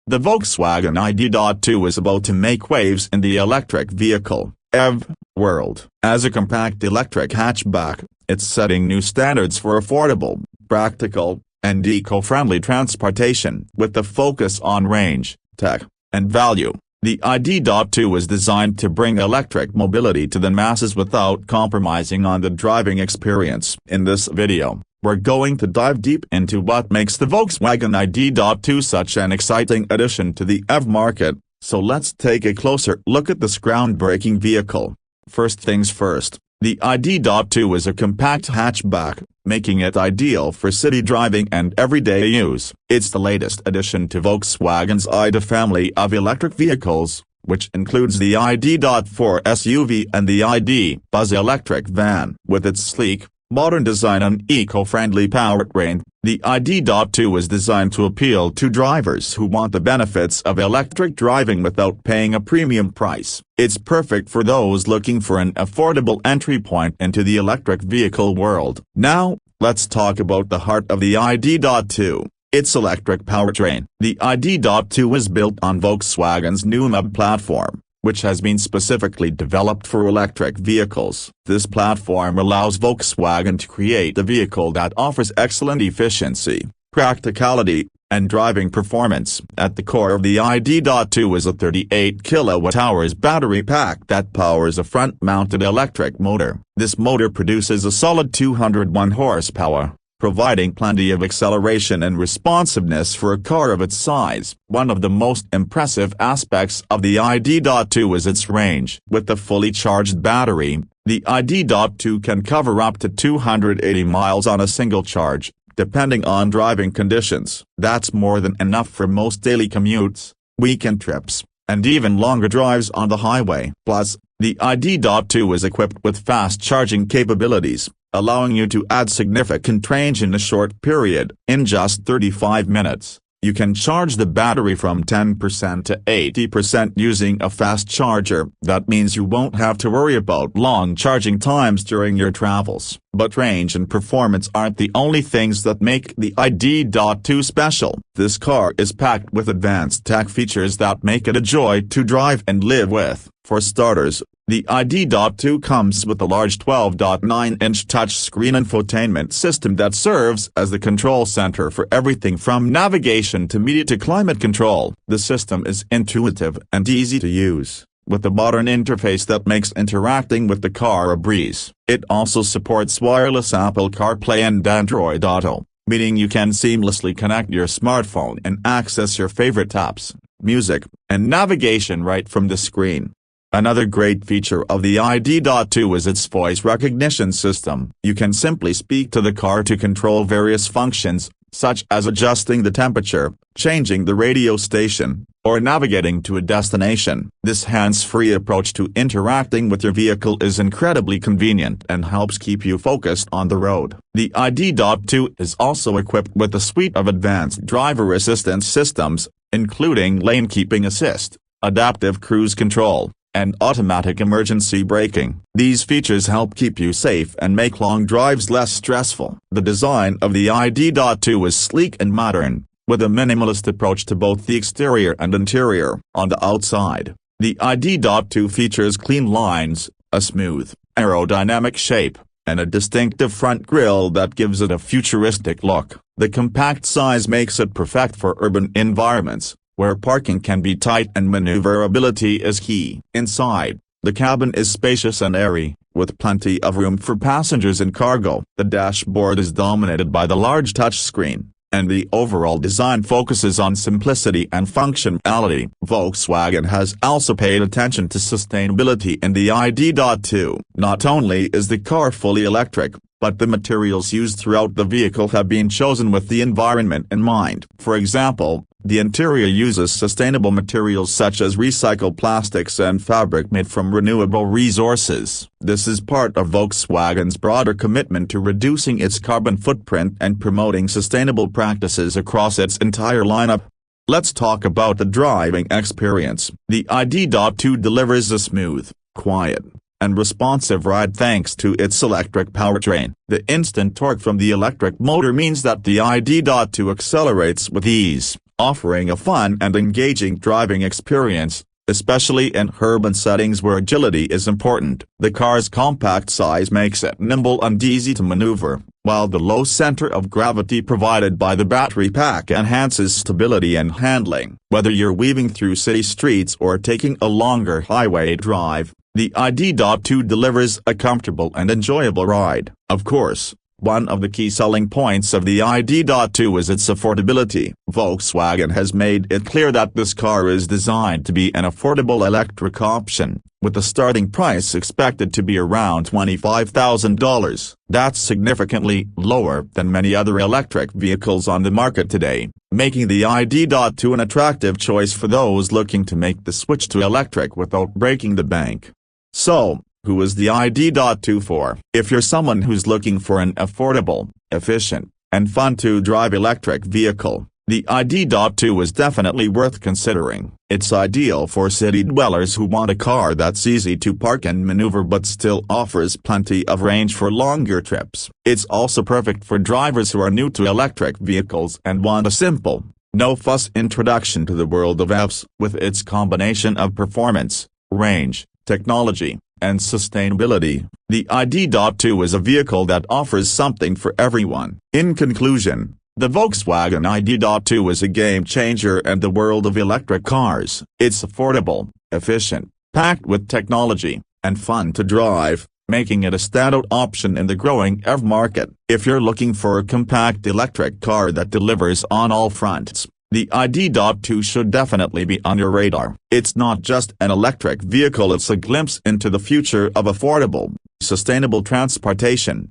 The Volkswagen ID.2 is about to make waves in the electric vehicle EV world. As a compact electric hatchback, it's setting new standards for affordable, practical, and eco-friendly transportation. With a focus on range, tech, and value, the ID.2 is designed to bring electric mobility to the masses without compromising on the driving experience. In this video, we're going to dive deep into what makes the Volkswagen ID.2 such an exciting addition to the EV market, so let's take a closer look at this groundbreaking vehicle. First things first, the ID.2 is a compact hatchback, making it ideal for city driving and everyday use. It's the latest addition to Volkswagen's ID family of electric vehicles, which includes the ID.4 SUV and the ID Buzz electric van. With its sleek, modern design and eco-friendly powertrain, the ID.2 is designed to appeal to drivers who want the benefits of electric driving without paying a premium price. It's perfect for those looking for an affordable entry point into the electric vehicle world. Now, let's talk about the heart of the ID.2, its electric powertrain. The ID.2 is built on Volkswagen's new MEB platform, which has been specifically developed for electric vehicles. This platform allows Volkswagen to create a vehicle that offers excellent efficiency, practicality, and driving performance. At the core of the ID.2 is a 38 kWh battery pack that powers a front-mounted electric motor. This motor produces a solid 201 horsepower, providing plenty of acceleration and responsiveness for a car of its size. One of the most impressive aspects of the ID.2 is its range. With a fully charged battery, the ID.2 can cover up to 280 miles on a single charge, depending on driving conditions. That's more than enough for most daily commutes, weekend trips, and even longer drives on the highway. Plus, the ID.2 is equipped with fast charging capabilities, allowing you to add significant range in a short period. In just 35 minutes, you can charge the battery from 10% to 80% using a fast charger. That means you won't have to worry about long charging times during your travels. But range and performance aren't the only things that make the ID.2 special. This car is packed with advanced tech features that make it a joy to drive and live with. For starters, the ID.2 comes with a large 12.9-inch touchscreen infotainment system that serves as the control center for everything from navigation to media to climate control. The system is intuitive and easy to use, with a modern interface that makes interacting with the car a breeze. It also supports wireless Apple CarPlay and Android Auto, meaning you can seamlessly connect your smartphone and access your favorite apps, music, and navigation right from the screen. Another great feature of the ID.2 is its voice recognition system. You can simply speak to the car to control various functions, such as adjusting the temperature, changing the radio station, or navigating to a destination. This hands-free approach to interacting with your vehicle is incredibly convenient and helps keep you focused on the road. The ID.2 is also equipped with a suite of advanced driver assistance systems, including lane keeping assist, adaptive cruise control, and automatic emergency braking. These features help keep you safe and make long drives less stressful. The design of the ID.2 is sleek and modern, with a minimalist approach to both the exterior and interior. On the outside, the ID.2 features clean lines, a smooth, aerodynamic shape, and a distinctive front grille that gives it a futuristic look. The compact size makes it perfect for urban environments, where parking can be tight and maneuverability is key. Inside, the cabin is spacious and airy, with plenty of room for passengers and cargo. The dashboard is dominated by the large touchscreen, and the overall design focuses on simplicity and functionality. Volkswagen has also paid attention to sustainability in the ID.2. Not only is the car fully electric, but the materials used throughout the vehicle have been chosen with the environment in mind. For example, the interior uses sustainable materials such as recycled plastics and fabric made from renewable resources. This is part of Volkswagen's broader commitment to reducing its carbon footprint and promoting sustainable practices across its entire lineup. Let's talk about the driving experience. The ID.2 delivers a smooth, quiet, and responsive ride thanks to its electric powertrain. The instant torque from the electric motor means that the ID.2 accelerates with ease, offering a fun and engaging driving experience, especially in urban settings where agility is important. The car's compact size makes it nimble and easy to maneuver, while the low center of gravity provided by the battery pack enhances stability and handling. Whether you're weaving through city streets or taking a longer highway drive, the ID.2 delivers a comfortable and enjoyable ride. Of course, one of the key selling points of the ID.2 is its affordability. Volkswagen has made it clear that this car is designed to be an affordable electric option, with the starting price expected to be around $25,000. That's significantly lower than many other electric vehicles on the market today, making the ID.2 an attractive choice for those looking to make the switch to electric without breaking the bank. So, who is the ID.2 for? If you're someone who's looking for an affordable, efficient, and fun-to-drive electric vehicle, the ID.2 is definitely worth considering. It's ideal for city dwellers who want a car that's easy to park and maneuver but still offers plenty of range for longer trips. It's also perfect for drivers who are new to electric vehicles and want a simple, no-fuss introduction to the world of EVs. With its combination of performance, range, technology, and sustainability, the ID.2 is a vehicle that offers something for everyone. In conclusion, the Volkswagen ID.2 is a game-changer in the world of electric cars. It's affordable, efficient, packed with technology, and fun to drive, making it a standout option in the growing EV market. If you're looking for a compact electric car that delivers on all fronts, the ID.2 should definitely be on your radar. It's not just an electric vehicle, it's a glimpse into the future of affordable, sustainable transportation.